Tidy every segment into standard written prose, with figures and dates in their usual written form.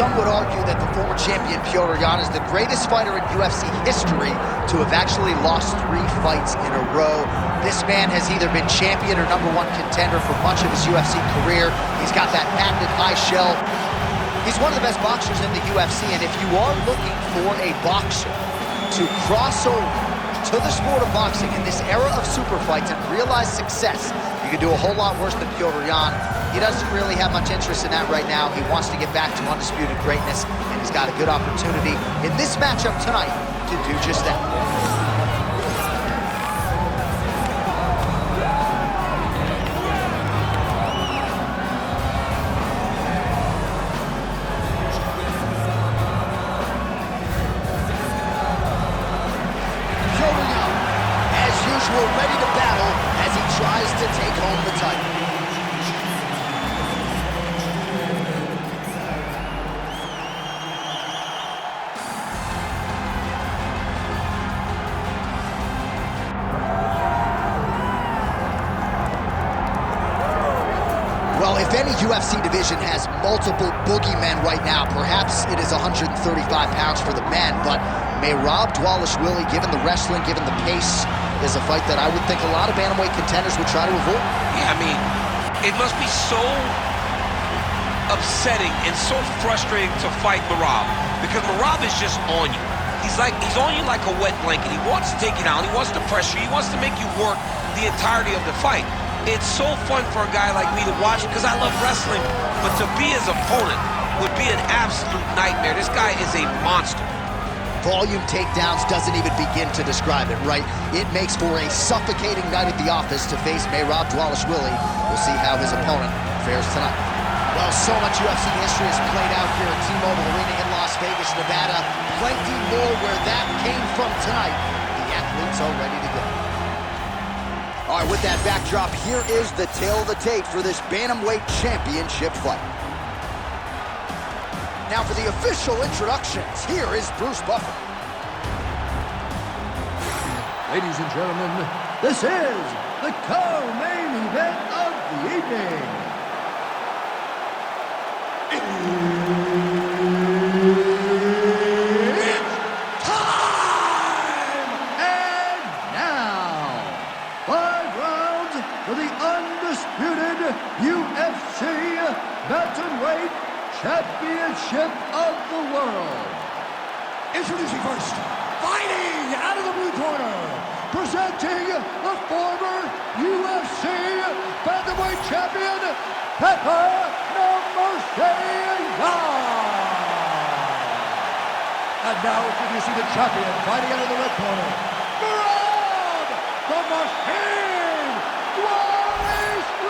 some would argue that the former champion Petr Yan is the greatest fighter in UFC history to have actually lost 3 fights in a row. This man has either been champion or #1 contender for much of his UFC career. He's got that patented high shell. He's one of the best boxers in the UFC, and if you are looking for a boxer to cross over to the sport of boxing in this era of super fights and realize success, you can do a whole lot worse than Petr Yan. He doesn't really have much interest in that right now. He wants to get back to undisputed greatness, and he's got a good opportunity in this matchup tonight to do just that. Ready to battle as he tries to take home the title. Well, if any UFC division has multiple boogeymen right now, perhaps it is 135 pounds for the men, but Merab Dvalishvili, given the wrestling, given the pace, is a fight that I would think a lot of bantamweight contenders would try to avoid. Yeah, I mean, it must be so upsetting and so frustrating to fight Merab, because Merab is just on you. He's on you like a wet blanket. He wants to take you down. He wants to pressure you. He wants to make you work the entirety of the fight. It's so fun for a guy like me to watch because I love wrestling, but to be his opponent would be an absolute nightmare. This guy is a monster. Volume takedowns doesn't even begin to describe it, right? It makes for a suffocating night at the office to face Merab Dvalishvili. We'll see how his opponent fares tonight. Well, so much UFC history has played out here at T-Mobile Arena in Las Vegas, Nevada. Plenty more where that came from tonight. The athletes are ready to go. All right, with that backdrop, here is the tale of the tape for this Bantamweight Championship fight. Now for the official introductions, here is Bruce Buffer. Ladies and gentlemen, this is the co-main event of the evening. It's time! And now, 5 rounds for the undisputed UFC Bantamweight Championship of the world. Introducing first, fighting out of the blue corner, presenting the former UFC Bantamweight Champion, Petr Yan. And now introducing the champion, fighting out of the red corner, Merab the Machine Dvalishvili.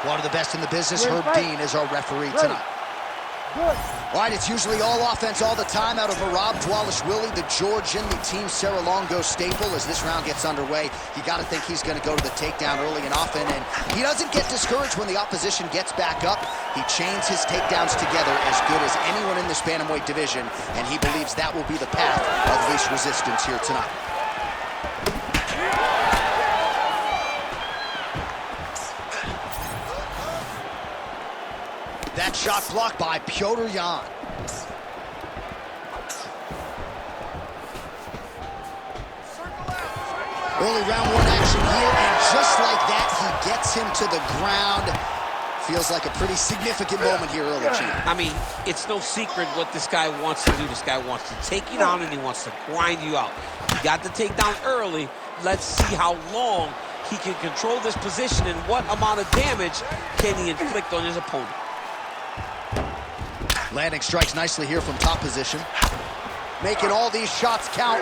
One of the best in the business, Herb Dean, is our referee tonight. Good. All right, it's usually all offense all the time out of Merab Dvalishvili, the Georgian, the Team Serra-Longo staple. As this round gets underway, you got to think he's going to go to the takedown early and often, and he doesn't get discouraged when the opposition gets back up. He chains his takedowns together as good as anyone in this bantamweight division, and he believes that will be the path of least resistance here tonight. That shot blocked by Petr Yan. Early round 1 action here, and just like that, he gets him to the ground. Feels like a pretty significant moment here early, Chief. I mean, it's no secret what this guy wants to do. This guy wants to take you down, and he wants to grind you out. He got the takedown early. Let's see how long he can control this position and what amount of damage can he inflict on his opponent. Landing strikes nicely here from top position. Making all these shots count.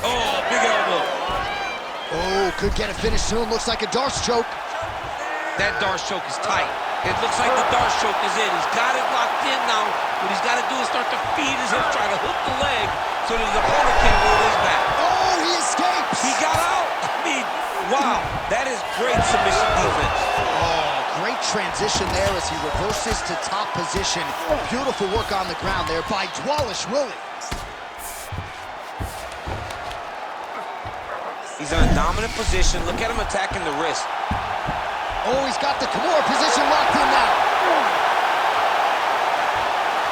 Oh, big elbow. Oh, could get a finish soon. Looks like a Darce choke. That Darce choke is tight. It looks like the Darce choke is in. He's got it locked in now. What he's got to do is start to feed his hips, try to hook the leg so that his opponent can't roll his back. Oh, he escapes. He got out. I mean, wow. That is great submission defense. Great transition there as he reverses to top position. Beautiful work on the ground there by Dvalishvili. He's He's in a dominant position. Look at him attacking the wrist. Oh, he's got the Kimura position locked in now.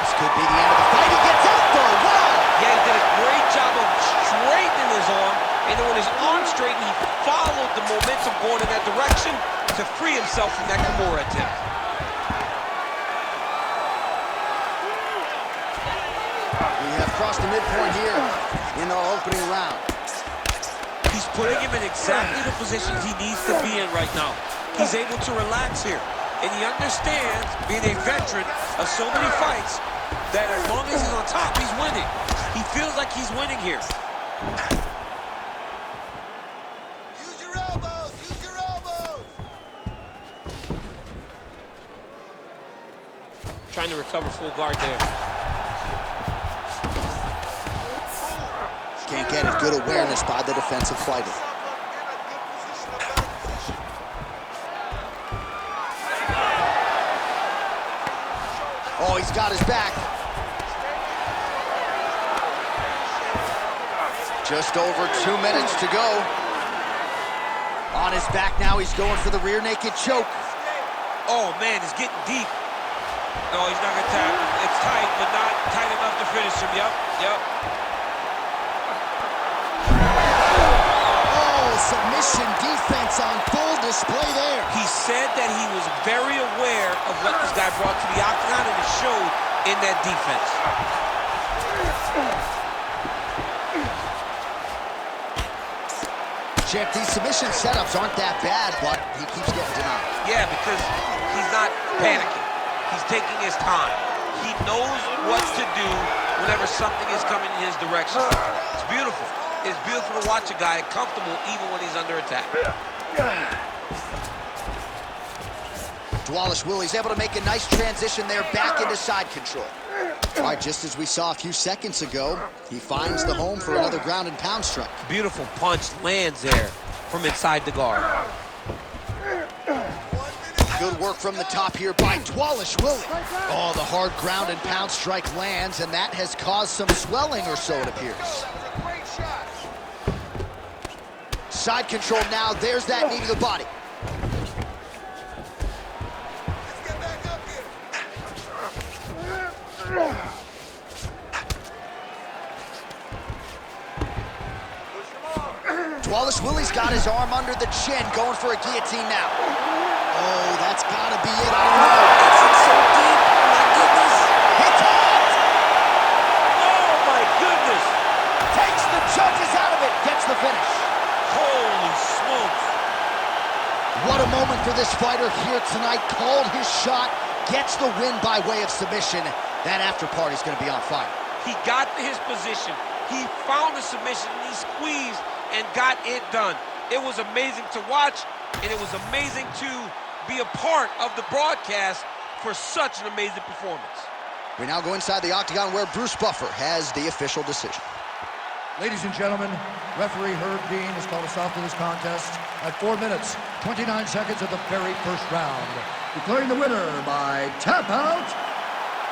This could be the end of the fight. He gets out, though. Wow! Yeah, he did a great job of straightening his arm. And then when his arm straightened, he followed the momentum going in that direction to free himself from that Kimura attempt. We have crossed the midpoint here in our opening round. He's putting him in exactly the positions he needs to be in right now. He's able to relax here. And he understands, being a veteran of so many fights, that as long as he's on top, he's winning. He feels like he's winning here. Use your elbows! Use your elbows! Trying to recover full guard there. Can't get it. Good awareness by the defensive fighter. Oh, he's got his back. Just over 2 minutes to go. On his back now, he's going for the rear naked choke. Oh, man, he's getting deep. No, he's not going to tap. It's tight, but not tight enough to finish him. Yep. Submission defense on full display there. He said that he was very aware of what this guy brought to the octagon, and it showed in that defense. Champ, these submission setups aren't that bad, but he keeps getting denied. Yeah, because he's not panicking. He's taking his time. He knows what to do whenever something is coming in his direction. It's beautiful. It's beautiful to watch a guy comfortable even when he's under attack. Blachowicz able to make a nice transition there back into side control. All right, just as we saw a few seconds ago, he finds the home for another ground and pound strike. Beautiful punch lands there from inside the guard. Good work from the top here by Blachowicz. Oh, the hard ground and pound strike lands, and that has caused some swelling or so, it appears. Side control now. There's that knee to the body. Blachowicz got his arm under the chin, going for a guillotine now. Oh, that's gotta be it. I don't know. It's in so deep. My goodness. He tapped! Oh, my goodness. Takes the judges out of it. Gets the finish. Holy smokes. What a moment for this fighter here tonight. Called his shot, gets the win by way of submission. That after party's gonna be on fire. He got to his position. He found the submission, and he squeezed and got it done. It was amazing to watch, and it was amazing to be a part of the broadcast for such an amazing performance. We now go inside the octagon where Bruce Buffer has the official decision. Ladies and gentlemen, referee Herb Dean has called a stop to this contest at 4 minutes, 29 seconds of the very first round, declaring the winner by tap out,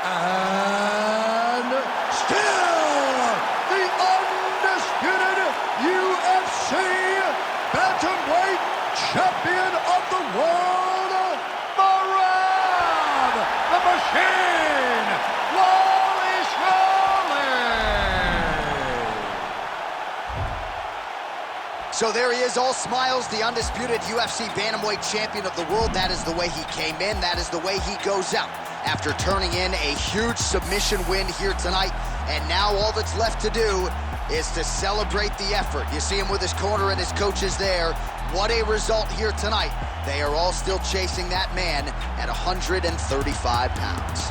and still the undisputed UFC bantamweight champion of the world, Marab the Machine Wallace Rawley. So there he is, all smiles, the undisputed UFC bantamweight champion of the world. That is the way he came in. That is the way he goes out after turning in a huge submission win here tonight. And now all that's left to do is to celebrate the effort. You see him with his corner and his coaches there. What a result here tonight. They are all still chasing that man at 135 pounds.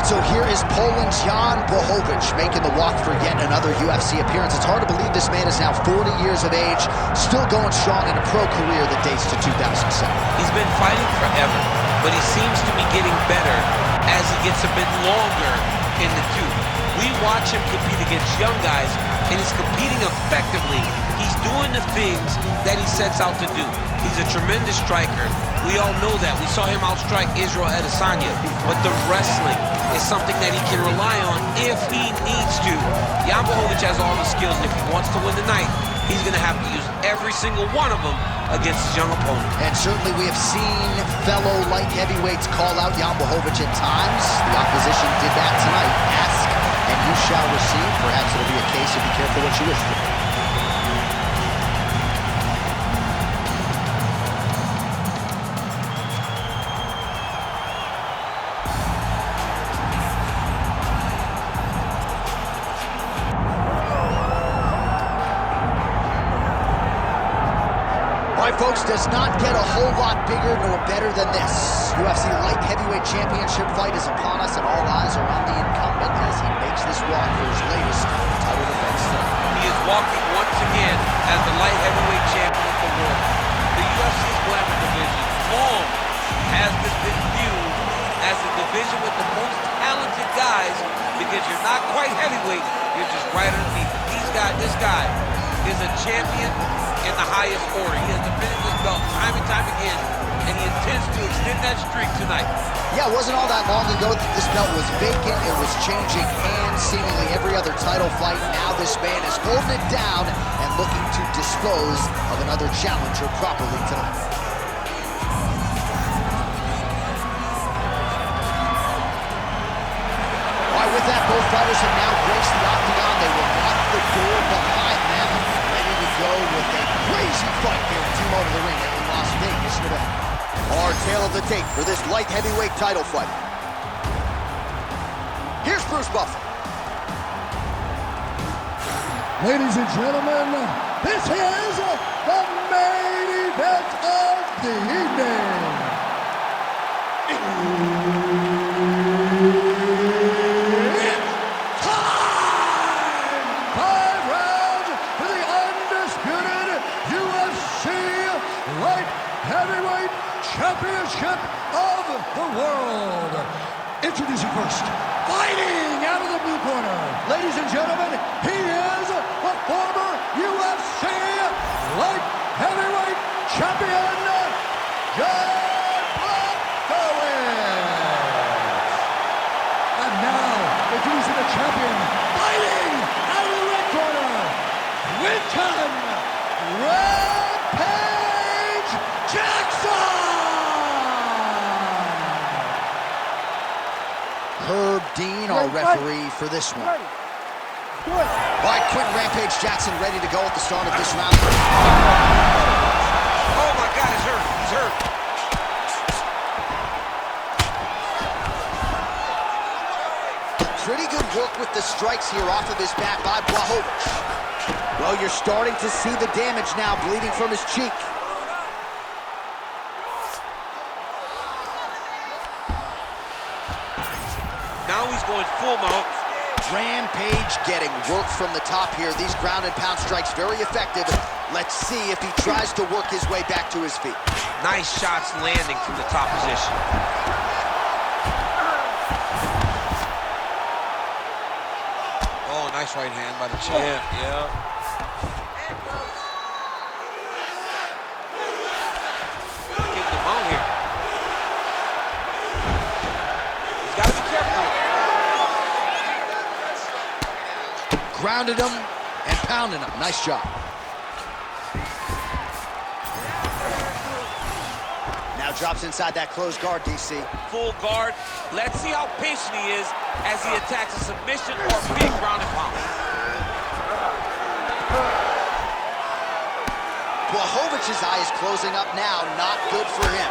right, so here is Poland's Jan Blachowicz making the walk for yet another UFC appearance. It's hard to believe this man is now 40 years of age, still going strong in a pro career that dates to 2007. He's been fighting forever, but he seems to be getting better as he gets a bit longer in the tooth. We watch him compete against young guys, and he's competing effectively. He's doing the things that he sets out to do. He's a tremendous striker. We all know that. We saw him outstrike Israel Adesanya, but the wrestling is something that he can rely on if he needs to. Jan Blachowicz has all the skills, and if he wants to win the night, he's going to have to use every single one of them against his young opponent. And certainly we have seen fellow light heavyweights call out Jan Blachowicz at times. The opposition did that tonight. Ask and you shall receive. Perhaps it'll be a case of be careful what you wish for. Folks, does not get a whole lot bigger nor better than this. UFC Light Heavyweight Championship fight is upon us, and all eyes are on the incumbent as he makes this walk for his latest title defense. He is walking once again as the Light Heavyweight Champion of the world. The UFC's glamour division long has this been viewed as a division with the most talented guys because you're not quite heavyweight, you're just right underneath. This guy is a champion in the highest order. He has defended this belt time and time again, and he intends to extend that streak tonight. Yeah, it wasn't all that long ago that this belt was vacant. It was changing hands seemingly every other title fight. Now this man is holding it down and looking to dispose of another challenger properly tonight. All right, with that, both fighters have now graced the octagon. They will lock the door behind them, ready to go with a crazy fight here in Team Over the Ring in Las Vegas, Nevada. Our tale of the tape for this light heavyweight title fight. Here's Bruce Buffer. Ladies and gentlemen, this is the main event of the evening. It's time! 5 rounds for the undisputed UFC Light Heavyweight Championship of the world. Introducing first, fighting out of the blue corner. Ladies and gentlemen, he is the former UFC Light Heavyweight Champion, John Blachowicz. And now, introducing the champion, fighting out of the red corner, Winton Rampage Jackson. Herb Dean, our referee for this one. All right, Quentin Rampage Jackson ready to go at the start of this round. Oh my God, he's hurt. He's hurt. Pretty good work with the strikes here off of his back by Blachowicz. Well, you're starting to see the damage now, bleeding from his cheek. Now he's going full mount. Rampage getting work from the top here. These ground and pound strikes very effective. Let's see if he tries to work his way back to his feet. Nice shots landing from the top position. Oh, nice right hand by the champ. Yeah. Getting the mount here. He's got to be careful. Grounded him and pounded him. Nice job. Now drops inside that closed guard, DC. Full guard. Let's see how patient he is as he attacks a submission or big ground and pound. Blachowicz's eye is closing up now. Not good for him.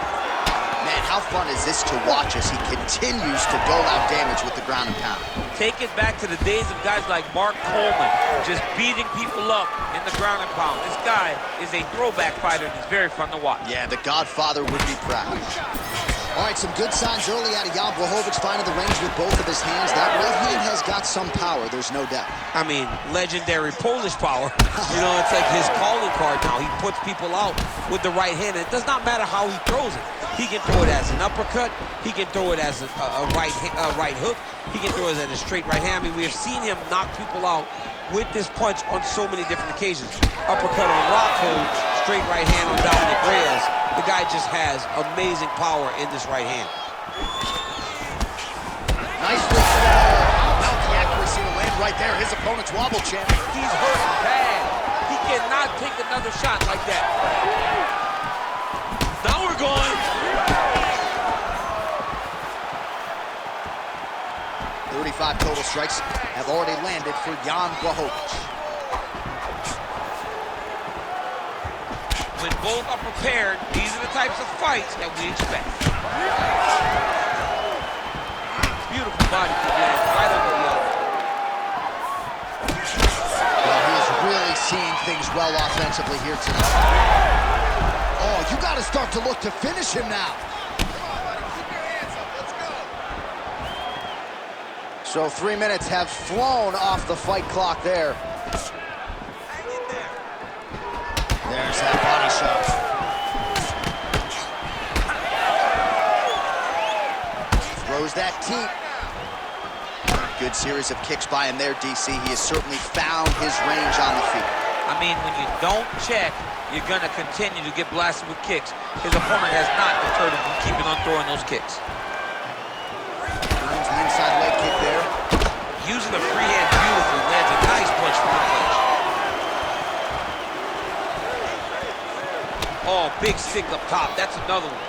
Man, how fun is this to watch as he continues to dole out damage with the ground and pound. Take it back to the days of guys like Mark Coleman, just beating people up in the ground and pound. This guy is a throwback fighter, and it's very fun to watch. Yeah, the Godfather would be proud. All right, some good signs early out of Jan Blachowicz, finding the range with both of his hands. That right hand has got some power, there's no doubt. I mean, legendary Polish power. You know, it's like his calling card now. He puts people out with the right hand. It does not matter how he throws it. He can throw it as an uppercut. He can throw it as a right hook. He can throw it as a straight right hand. I mean, we have seen him knock people out with this punch on so many different occasions. Uppercut on Rockhold, straight right hand on Dominic Reyes. The guy just has amazing power in this right hand. Nicely said. How about the accuracy to land right there? His opponent's wobble champ. He's hurt bad. He cannot take another shot like that. Now we're going. 35 total strikes have already landed for Jan Blachowicz. When both are prepared, these are the types of fights that we expect. Beautiful body kick lands right over the elbow. Well, he is really seeing things well offensively here tonight. Oh, you got to start to look to finish him now. So 3 minutes have flown off the fight clock there. There's that body shot. Throws that teep. Good series of kicks by him there, DC. He has certainly found his range on the feet. I mean, when you don't check, you're going to continue to get blasted with kicks. His opponent has not deterred him from keeping on throwing those kicks. Turns the inside leg kick there. Using the free hand beautifully, lands a nice punch from the clinch. Oh, big stick up top. That's another one.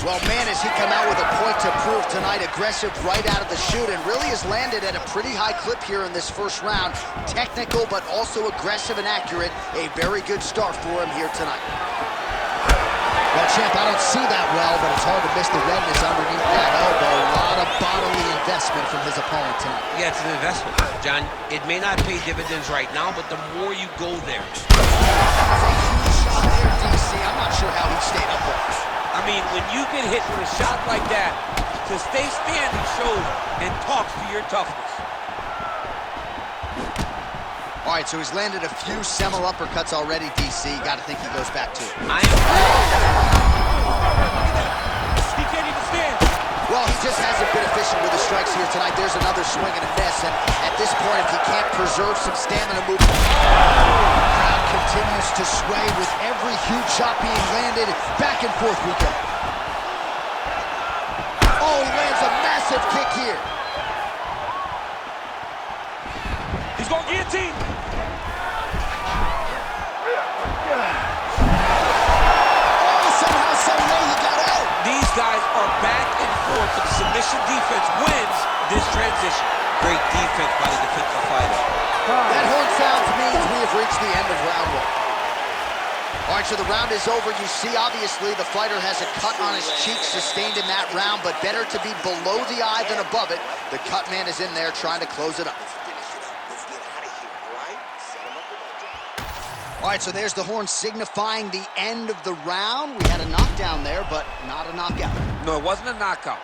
Well, man, has he come out with a point to prove tonight. Aggressive right out of the chute and really has landed at a pretty high clip here in this first round. Technical, but also aggressive and accurate. A very good start for him here tonight. Well, champ, I don't see that well, but it's hard to miss the redness underneath that elbow. A lot of bodily investment from his opponent tonight. Yeah, it's an investment, John. It may not pay dividends right now, but the more you go there. I'm not sure how he stayed up with it. I mean, when you get hit with a shot like that, to stay standing shows and talks to your toughness. All right, so he's landed a few seminal uppercuts already, DC. Got to think he goes back to it. He can't even stand. Well, he just hasn't been efficient with his strikes here tonight. There's another swing and a miss, and at this point, if he can't preserve some stamina movement, crowd continues to sway with every huge shot being landed. Back and forth we go. Oh, he lands a massive kick here. He's going guillotine. Oh, somehow, some way he got out. These guys are back and forth, but the submission defense wins this transition. Great defense by the defensive fighter. That horn sounds means we have reached the end of round one. All right, so the round is over. You see, obviously, the fighter has a cut on his cheek sustained in that round, but better to be below the eye than above it. The cut man is in there trying to close it up. All right, so there's the horn signifying the end of the round. We had a knockdown there, but not a knockout. No, it wasn't a knockout,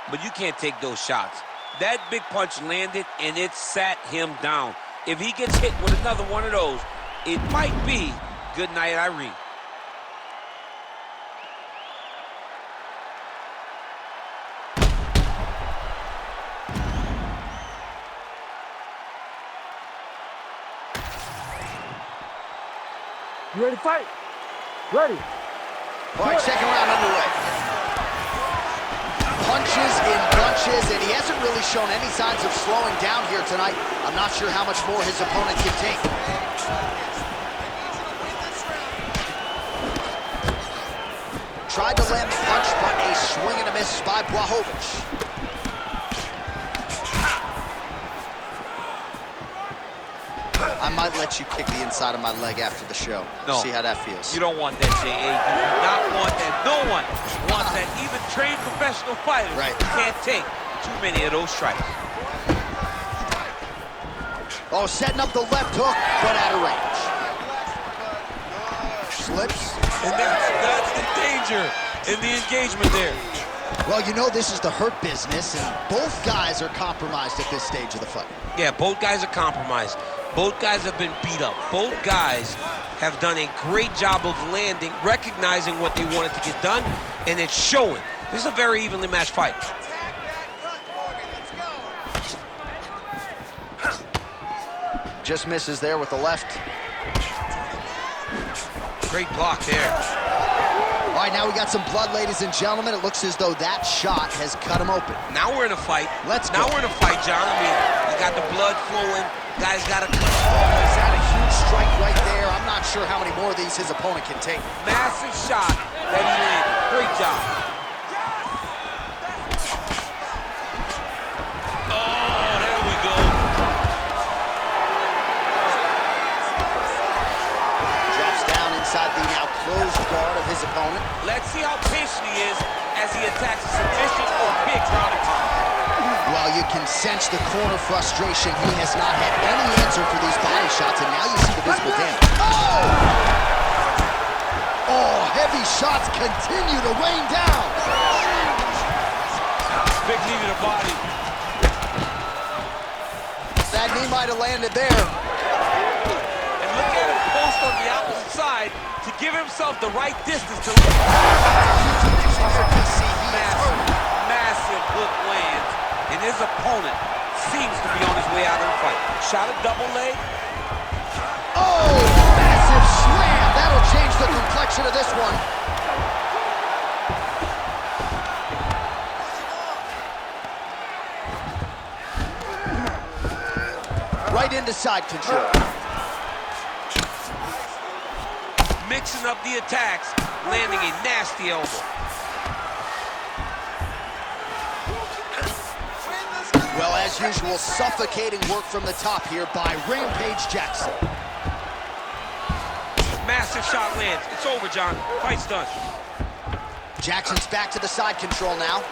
but you can't take those shots. That big punch landed, and it sat him down. If he gets hit with another one of those, it might be good night, Irene. You ready to fight? Ready. All right, second round underway. Punches in bunches, and he hasn't really shown any signs of slowing down here tonight. I'm not sure how much more his opponent can take. Tried to land the punch, but a swing and a miss by Blachowicz. I might let you kick the inside of my leg after the show. No. See how that feels. You don't want that, J.A. You do not want that. No one wants that. Even trained professional fighters can't take too many of those strikes. Oh, setting up the left hook, but out of range. Slips. And that's the danger in the engagement there. Well, you know this is the hurt business, and both guys are compromised at this stage of the fight. Yeah, both guys are compromised. Both guys have been beat up. Both guys have done a great job of landing, recognizing what they wanted to get done, and it's showing. This is a very evenly matched fight. Just misses there with the left. Great block there. All right, now we got some blood, ladies and gentlemen. It looks as though that shot has cut him open. Now we're in a fight. Now we're in a fight, John. I mean, he's got the blood flowing. Guy's got a... Oh, he's had a huge strike right there. I'm not sure how many more of these his opponent can take. Massive shot that he landed. Great job. Oh, there we go. Drops down inside the now closed guard of his opponent. Let's see how patient he is as he attacks a submission or big ground attack. Well, you can sense the corner frustration. He has not had any answer for these body shots, and now you see the visible damage. Oh! Oh, heavy shots continue to rain down. Big knee to the body. That knee might have landed there. And look at him post on the opposite side to give himself the right distance to look. Massive hook lands. And his opponent seems to be on his way out of the fight. Shot a double leg. Oh, massive slam. That'll change the complexion of this one. Right into side control. Mixing up the attacks, landing a nasty elbow. Well, as usual, suffocating work from the top here by Rampage Jackson. Massive shot lands. It's over, John. Fight's done. Jackson's back to the side control now.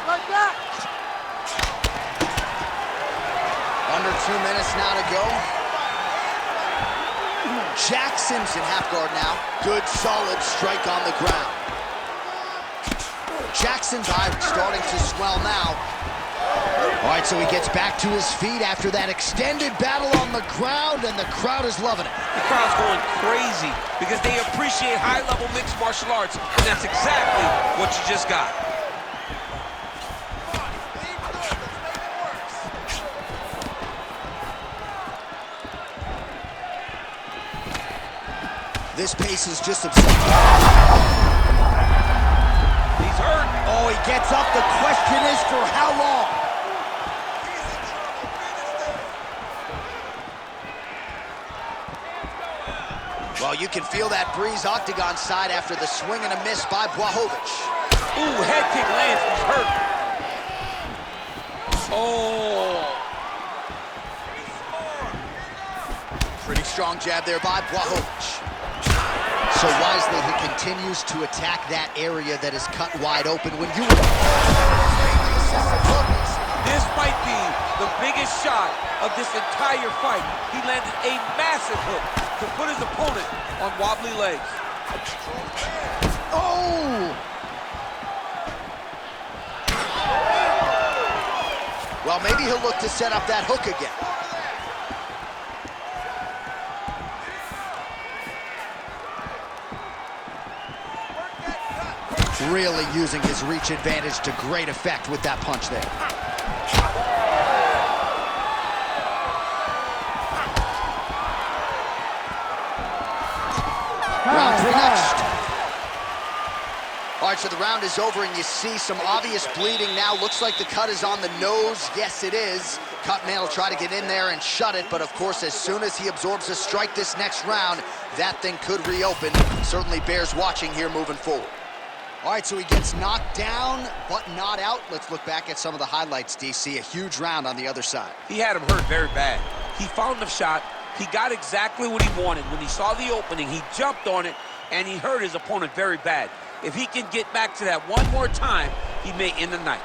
Like that. Under 2 minutes now to go. Jackson's in half guard now. Good, solid strike on the ground. Jackson's eye starting to swell now. All right, so he gets back to his feet after that extended battle on the ground, and the crowd is loving it. The crowd's going crazy because they appreciate high-level mixed martial arts, and that's exactly what you just got. This pace is just absurd. He's hurt. Oh, he gets up. The question is for how long? Well, you can feel that breeze octagon side after the swing and a miss by Blachowicz. Ooh, head kick lands. He's hurt. Oh. Pretty strong jab there by Blachowicz. So wisely, he continues to attack that area that is cut wide open. When you... This might be the biggest shot of this entire fight. He landed a massive hook to put his opponent on wobbly legs. Oh! Well, maybe he'll look to set up that hook again. Really using his reach advantage to great effect with that punch there. Round 3 next. All right, so the round is over, and you see some obvious bleeding now. Looks like the cut is on the nose. Yes, it is. Cutman will try to get in there and shut it, but of course, as soon as he absorbs a strike this next round, that thing could reopen. Certainly bears watching here moving forward. All right, so he gets knocked down, but not out. Let's look back at some of the highlights, DC. A huge round on the other side. He had him hurt very bad. He found the shot. He got exactly what he wanted. When he saw the opening, he jumped on it, and he hurt his opponent very bad. If he can get back to that one more time, he may end the night.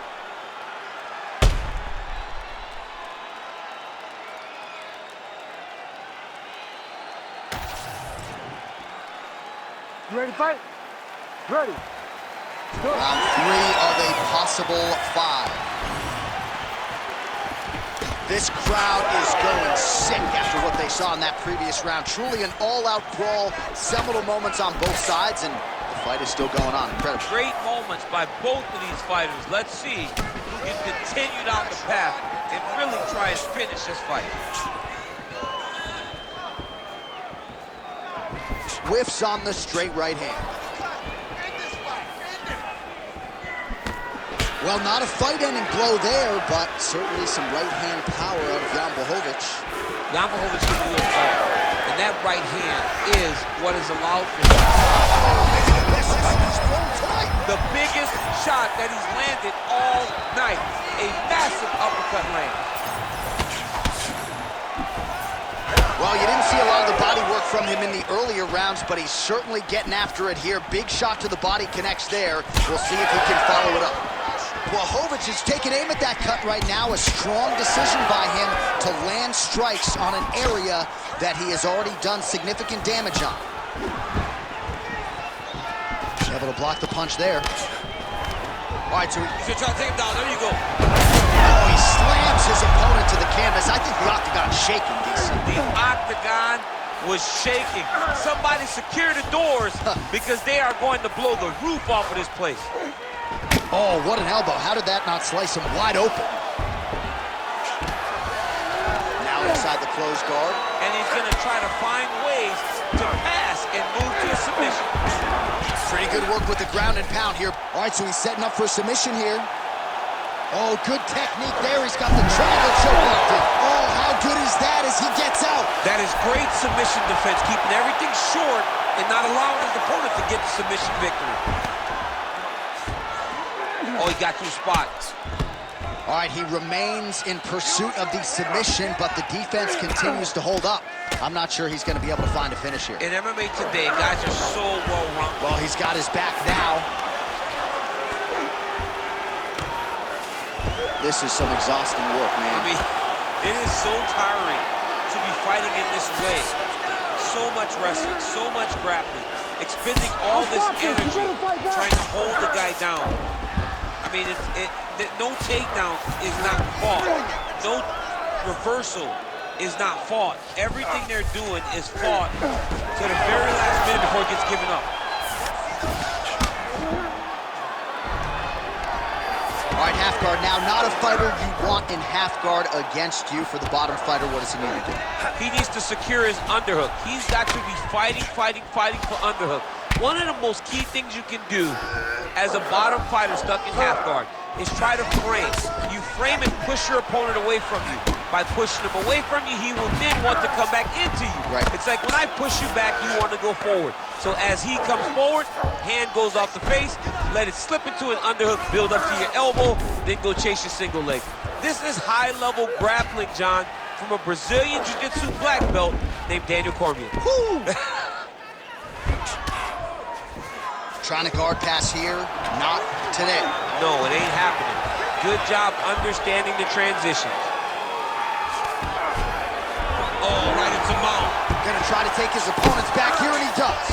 You ready to fight? Ready. Round 3 of a possible 5. This crowd is going sick after what they saw in that previous round. Truly an all-out brawl, seminal moments on both sides, and the fight is still going on. Incredible. Great moments by both of these fighters. Let's see who can continue down the path and really try and finish this fight. Whiffs on the straight right hand. Well, not a fight-ending blow there, but certainly some right-hand power out of Jan Blachowicz. Jan Blachowicz can do it all, and that right hand is what is allowed for the biggest shot that he's landed all night. A massive uppercut land. Well, you didn't see a lot of the body work from him in the earlier rounds, but he's certainly getting after it here. Big shot to the body connects there. We'll see if he can follow it up. Blachowicz is taking aim at that cut right now. A strong decision by him to land strikes on an area that he has already done significant damage on. Able to block the punch there. All right, so he's gonna try to take him down. There you go. Oh, he slams his opponent to the canvas. I think the octagon's shaking, DC. The octagon was shaking. Somebody secure the doors because they are going to blow the roof off of this place. Oh, what an elbow. How did that not slice him wide open? Now inside the closed guard. And he's going to try to find ways to pass and move to a submission. Pretty good work with the ground and pound here. All right, so he's setting up for a submission here. Oh, good technique there. He's got the triangle choke locked in. Oh, how good is that as he gets out? That is great submission defense, keeping everything short and not allowing his opponent to get the submission victory. Oh, he got 2 spots. All right, he remains in pursuit of the submission, but the defense continues to hold up. I'm not sure he's going to be able to find a finish here. In MMA today, guys are so well-run. Well, he's got his back now. This is some exhausting work, man. I mean, it is so tiring to be fighting in this way. So much wrestling, so much grappling, expending all this energy trying to hold the guy down. I mean, no takedown is not fought. No reversal is not fought. Everything they're doing is fought to the very last minute before it gets given up. All right, half guard now. Not a fighter you want in half guard against you. For the bottom fighter, what does he need to do? He needs to secure his underhook. He's got to be fighting for underhook. One of the most key things you can do as a bottom fighter stuck in half guard is try to frame. You frame and push your opponent away from you. By pushing him away from you, he will then want to come back into you. Right. It's like when I push you back, you want to go forward. So as he comes forward, hand goes off the face, let it slip into an underhook, build up to your elbow, then go chase your single leg. This is high-level grappling, John, from a Brazilian Jiu-Jitsu black belt named Daniel Cormier. Trying to guard pass here, not today. No, it ain't happening. Good job understanding the transitions. Oh, right into mount. Gonna try to take his opponents back here, and he does.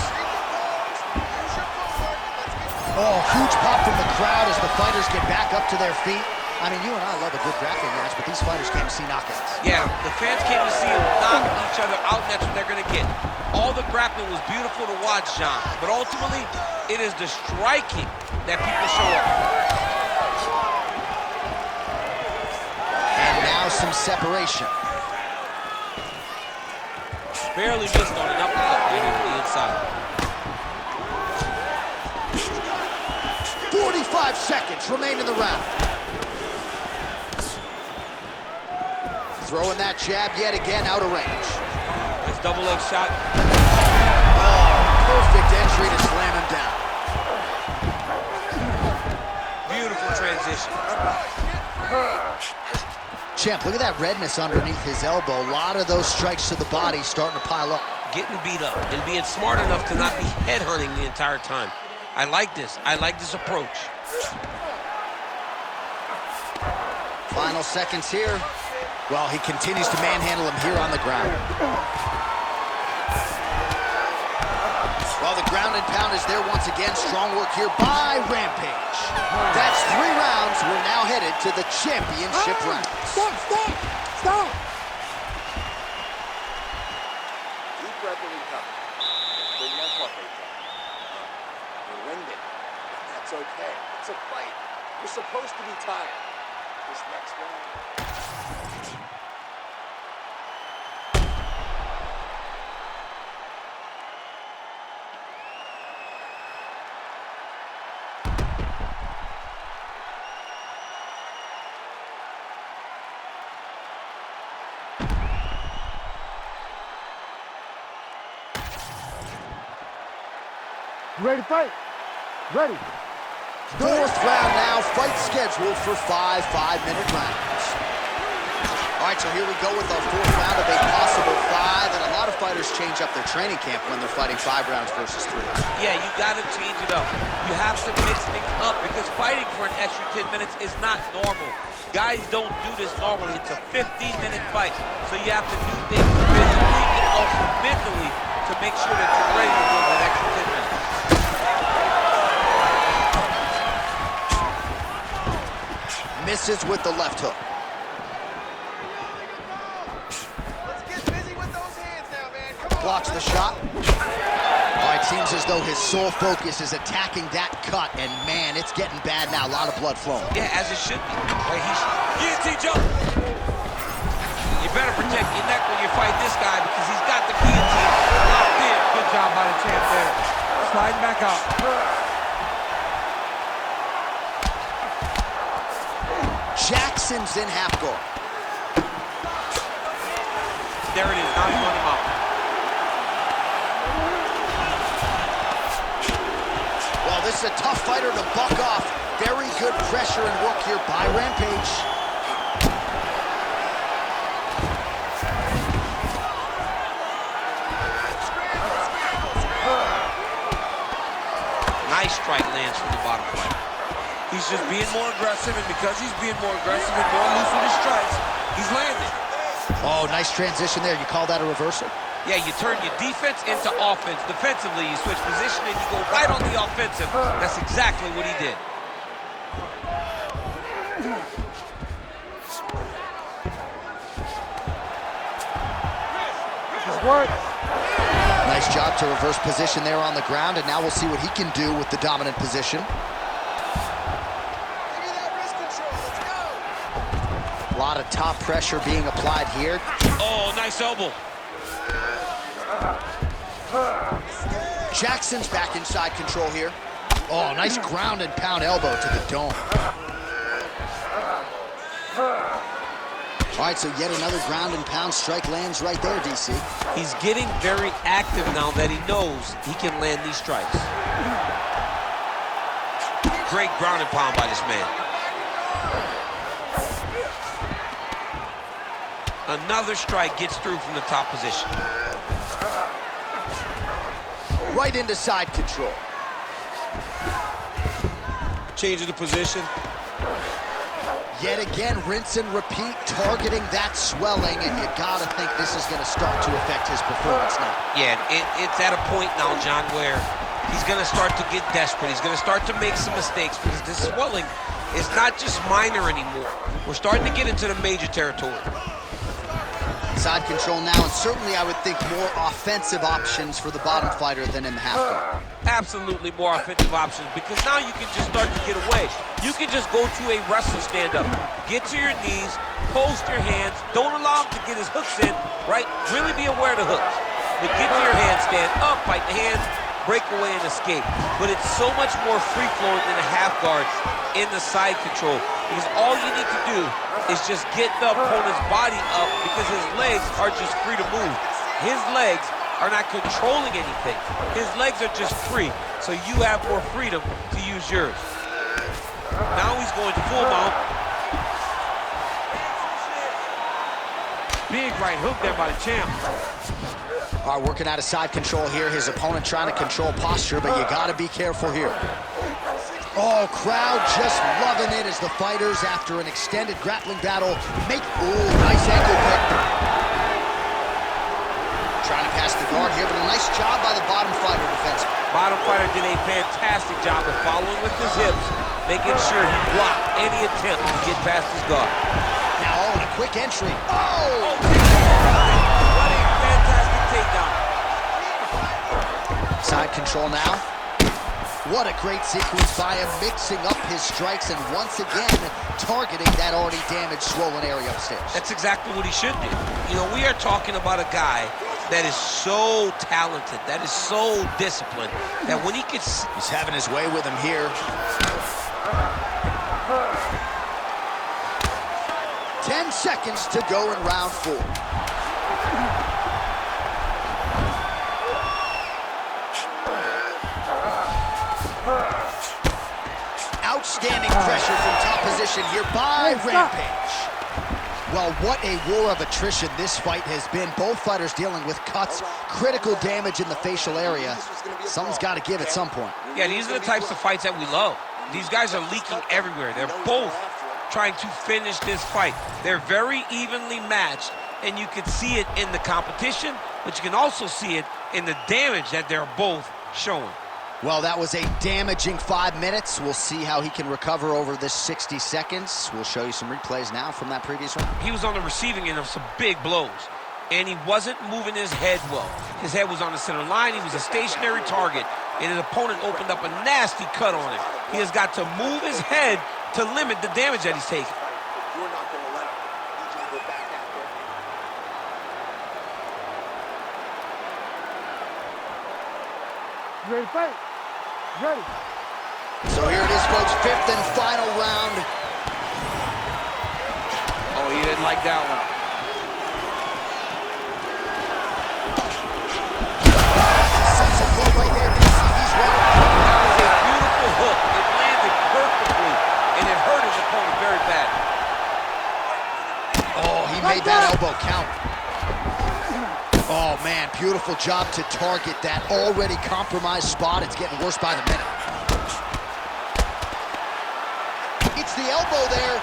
Oh, huge pop from the crowd as the fighters get back up to their feet. I mean, you and I love a good grappling match, but these fighters came to see knockouts. Yeah, the fans came to see them knock each other out, and that's what they're going to get. All the grappling was beautiful to watch, John, but ultimately, it is the striking that people show up. And now some separation. Barely missed on an uppercut right into the inside. 45 seconds remain in the round. Throwing that jab yet again out of range. Nice double leg shot. Oh, perfect entry to slam him down. Beautiful transition. Champ, look at that redness underneath his elbow. A lot of those strikes to the body starting to pile up. Getting beat up and being smart enough to not be headhunting the entire time. I like this. I like this approach. Final seconds here. Well, he continues to manhandle him here on the ground. Well, the ground ground and pound is there once again. Strong work here by Rampage. That's 3 rounds. We're now headed to the championship rounds. Stop, stop, stop. Deep breath and recover. Just bring that heart rate down. You're winded, but that's okay. It's a fight. You're supposed to be tired. This next round. You ready to fight? Ready. 4th round now. Fight scheduled for 5 5-minute rounds. All right, so here we go with our 4th round of a possible 5. And a lot of fighters change up their training camp when they're fighting 5 rounds versus 3. Yeah, you got to change it up. You have to mix things up because fighting for an extra 10 minutes is not normal. Guys don't do this normally. It's a 15-minute fight, so you have to do things physically and also mentally to make sure that you're ready to go that extra 10 minutes. Misses with the left hook. Let's get busy with those hands now, man. Come on. Blocks the shot. All right, seems as though his sole focus is attacking that cut, and man, it's getting bad now. A lot of blood flowing. Yeah, as it should be. Right, guillotine jump. You better protect your neck when you fight this guy because he's got the guillotine locked in. Good job by the champ there. Sliding back out. Jackson's in half guard. There it is. Now he's running him out. Well, this is a tough fighter to buck off. Very good pressure and work here by Rampage. Nice strike lands from the bottom fighter. He's just being more aggressive, and because he's being more aggressive and more loose with his strikes, he's landing. Oh, nice transition there. You call that a reversal? Yeah, you turn your defense into offense. Defensively, you switch position and you go right on the offensive. That's exactly what he did. Just work. Nice job to reverse position there on the ground, and now we'll see what he can do with the dominant position. A lot of top pressure being applied here. Oh, nice elbow. Jackson's back inside control here. Oh, nice ground and pound elbow to the dome. All right, so yet another ground and pound strike lands right there, DC. He's getting very active now that he knows he can land these strikes. Great ground and pound by this man. Another strike gets through from the top position. Right into side control. Changing the position. Yet again, rinse and repeat, targeting that swelling, and you gotta think this is gonna start to affect his performance now. Yeah, it's at a point now, John, where he's gonna start to get desperate. He's gonna start to make some mistakes because this swelling is not just minor anymore. We're starting to get into the major territory. Side control now, and certainly I would think more offensive options for the bottom fighter than in the half guard. Absolutely more offensive options because now you can just start to get away. You can just go to a wrestler stand-up. Get to your knees, post your hands, don't allow him to get his hooks in, right? Really be aware of the hooks. But get to your handstand, up, fight the hands, break away and escape. But it's so much more free-flowing than the half guards in the side control because all you need to do is just get the opponent's body up because his legs are just free to move. His legs are not controlling anything. His legs are just free, so you have more freedom to use yours. Now he's going full mount. Big right hook there by the champ. All right, working out of side control here. His opponent trying to control posture, but you gotta be careful here. Oh, crowd just loving it as the fighters, after an extended grappling battle, make, ooh, nice ankle pick. Trying to pass the guard here, but a nice job by the bottom fighter defensively. Bottom fighter did a fantastic job of following with his hips, making sure he blocked any attempt to get past his guard. Now all in a quick entry. Oh! What a fantastic takedown. Side control now. What a great sequence by him, mixing up his strikes and once again targeting that already damaged, swollen area upstairs. That's exactly what he should do. You know, we are talking about a guy that is so talented, that is so disciplined, that when he gets... He's having his way with him here. 10 seconds to go in round 4. Outstanding pressure from top position here by Rampage. Well, what a war of attrition this fight has been. Both fighters dealing with cuts, critical damage in the facial area. Someone's got to give at some point. Yeah, these are the types of fights that we love. These guys are leaking everywhere. They're both trying to finish this fight. They're very evenly matched, and you can see it in the competition, but you can also see it in the damage that they're both showing. Well, that was a damaging 5 minutes. We'll see how he can recover over this 60 seconds. We'll show you some replays now from that previous round. He was on the receiving end of some big blows, and he wasn't moving his head well. His head was on the center line. He was a stationary target, and his opponent opened up a nasty cut on him. He has got to move his head to limit the damage that he's taking. You're not going to let him. I need you to go back out there. You ready to fight? Ready. So here it is, folks, 5th and final round. Oh, he didn't like that one. Right there. He's ready. That was a beautiful hook. It landed perfectly, and it hurt his opponent very bad. Oh, he made that elbow count. Oh, man, beautiful job to target that already compromised spot. It's getting worse by the minute. It's the elbow there.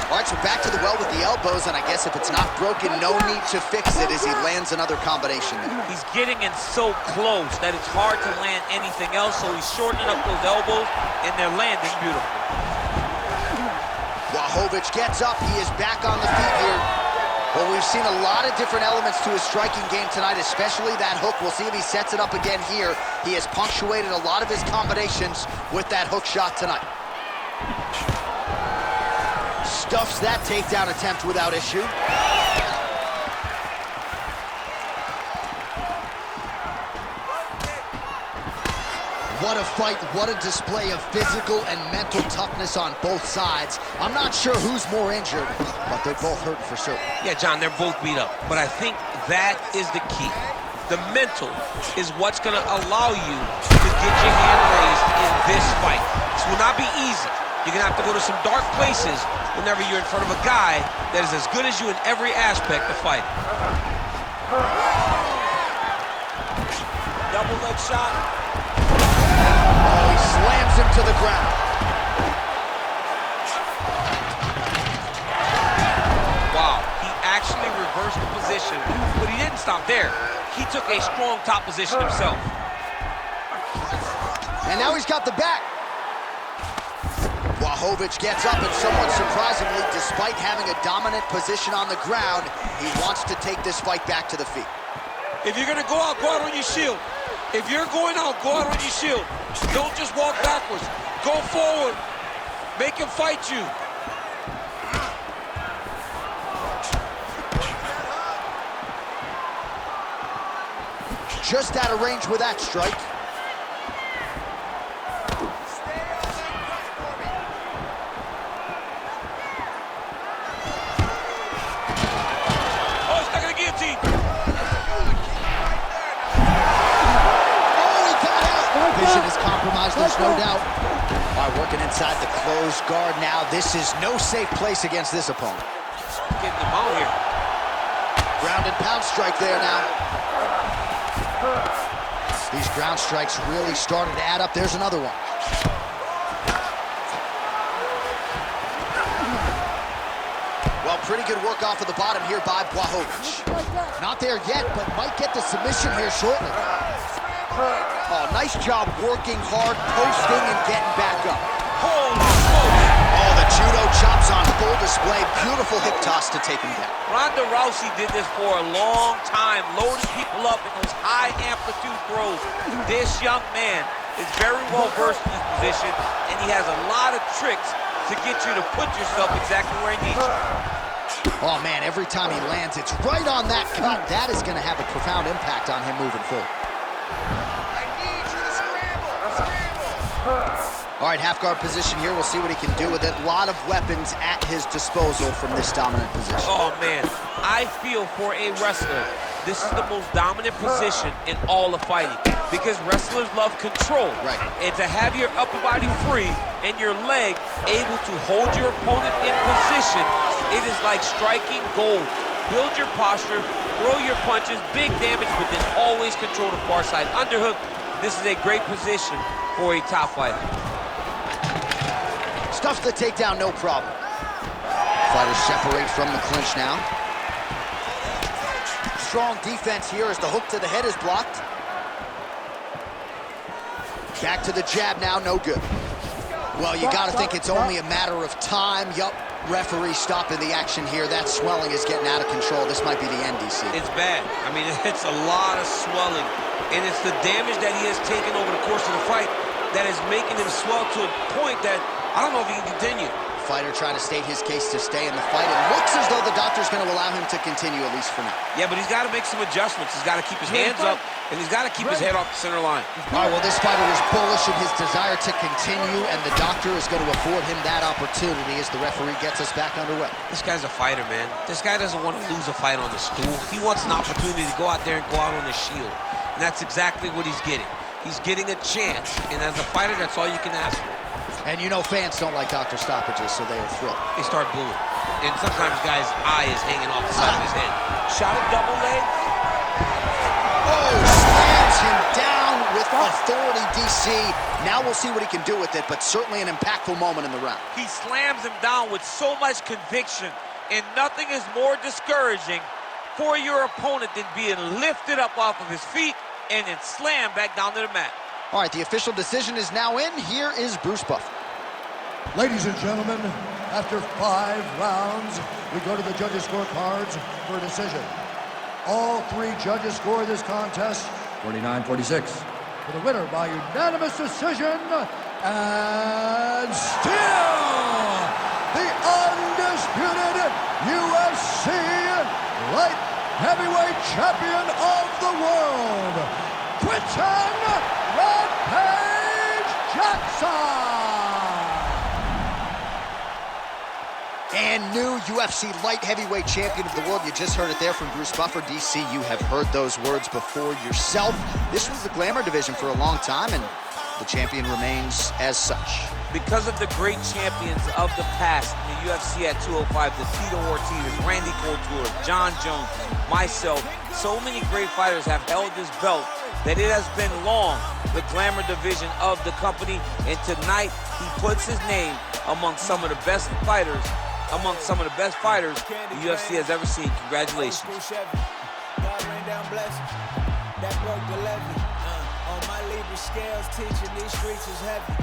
All right, so back to the well with the elbows, and I guess if it's not broken, no need to fix it as he lands another combination there. He's getting in so close that it's hard to land anything else, so he's shortening up those elbows, and they're landing beautiful. Blachowicz gets up. He is back on the feet here. Well, we've seen a lot of different elements to his striking game tonight, especially that hook. We'll see if he sets it up again here. He has punctuated a lot of his combinations with that hook shot tonight. Stuffs that takedown attempt without issue. What a fight, what a display of physical and mental toughness on both sides. I'm not sure who's more injured, but they're both hurting for certain. Yeah, John, they're both beat up, but I think that is the key. The mental is what's going to allow you to get your hand raised in this fight. This will not be easy. You're going to have to go to some dark places whenever you're in front of a guy that is as good as you in every aspect of fighting. Double leg shot. Oh, he slams him to the ground. Wow, he actually reversed the position, but he didn't stop there. He took a strong top position himself. And now he's got the back. Blachowicz gets up, and somewhat surprisingly, despite having a dominant position on the ground, he wants to take this fight back to the feet. If you're going to go out on your shield. If you're going out, go out on your shield. Don't just walk backwards. Go forward. Make him fight you. Just out of range with that strike. Oh, stuck in the guillotine. Vision is compromised, there's no doubt. All right, working inside the closed guard now. This is no safe place against this opponent. Getting him out here. Ground and pound strike there now. These ground strikes really started to add up. There's another one. Well, pretty good work off of the bottom here by Blachowicz. Not there yet, but might get the submission here shortly. Oh, nice job working hard, posting, and getting back up. Holy smokes! Oh, the judo chops on full display. Beautiful hip toss to take him down. Ronda Rousey did this for a long time, loading people up in those high amplitude throws. This young man is very well versed in this position, and he has a lot of tricks to get you to put yourself exactly where he needs you. Oh, man, every time he lands, it's right on that cut. That is going to have a profound impact on him moving forward. I need you to scramble. All right, half guard position here. We'll see what he can do with it. A lot of weapons at his disposal from this dominant position. Oh, man, I feel for a wrestler, this is the most dominant position in all of fighting because wrestlers love control. Right. And to have your upper body free and your leg able to hold your opponent in position, it is like striking gold. Build your posture, throw your punches, big damage, but then always control the far side. Underhook, this is a great position for a top fighter. Stuffs the takedown, no problem. Fighters separate from the clinch now. Strong defense here as the hook to the head is blocked. Back to the jab now, no good. Well, you gotta think it's only a matter of time. Yup, referee stopping the action here. That swelling is getting out of control. This might be the end, DC. It's bad. I mean, it's a lot of swelling. And it's the damage that he has taken over the course of the fight that is making him swell to a point that I don't know if he can continue. Fighter trying to state his case to stay in the fight. It looks as though the doctor's going to allow him to continue, at least for now. Yeah, but he's got to make some adjustments. He's got to keep his hands up, and he's got to keep his head off the center line. All right, well, this fighter is bullish in his desire to continue, and the doctor is going to afford him that opportunity as the referee gets us back underway. This guy's a fighter, man. This guy doesn't want to lose a fight on the stool. He wants an opportunity to go out there and go out on the shield. And that's exactly what he's getting. He's getting a chance, and as a fighter, that's all you can ask for. And you know fans don't like doctor stoppages, so they are thrilled. They start booing. And sometimes guy's eye is hanging off the side of his head. Shot a double leg. Oh, slams him down with authority, DC. Now we'll see what he can do with it, but certainly an impactful moment in the round. He slams him down with so much conviction, and nothing is more discouraging for your opponent than being lifted up off of his feet and then slammed back down to the mat. All right, the official decision is now in. Here is Bruce Buffer. Ladies and gentlemen, after 5 rounds, we go to the judges' scorecards for a decision. All 3 judges score this contest 49-46. For the winner by unanimous decision, and still the undisputed UFC light heavyweight champion of the world, Rampage Jackson! And new UFC light heavyweight champion of the world. You just heard it there from Bruce Buffer. DC, you have heard those words before yourself. This was the glamour division for a long time, and the champion remains as such. Because of the great champions of the past in the UFC at 205, the Tito Ortiz, Randy Couture, John Jones, myself, so many great fighters have held this belt that it has been long the glamour division of the company, and tonight he puts his name among some of the best fighters, the UFC has ever seen. Congratulations. God rain down blessings, that broke the levee. On my Libra scales, teaching these streets is heavy.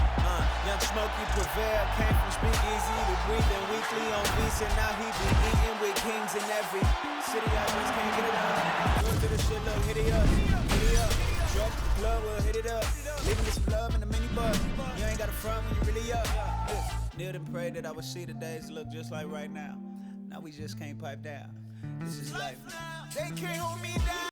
Young Smokey Prevail came from speakeasy to breathing weekly on beats, and now he be eating with kings in every city. I just can't get it up. Go to the shit, look, hit it up, hit it up. Drop the club, we'll hit it up. Leaving me some love in the minibus. You ain't got a front when you really up. Kneel and pray that I would see the days look just like right now. Now we just can't pipe down. This is life now. They can't hold me down.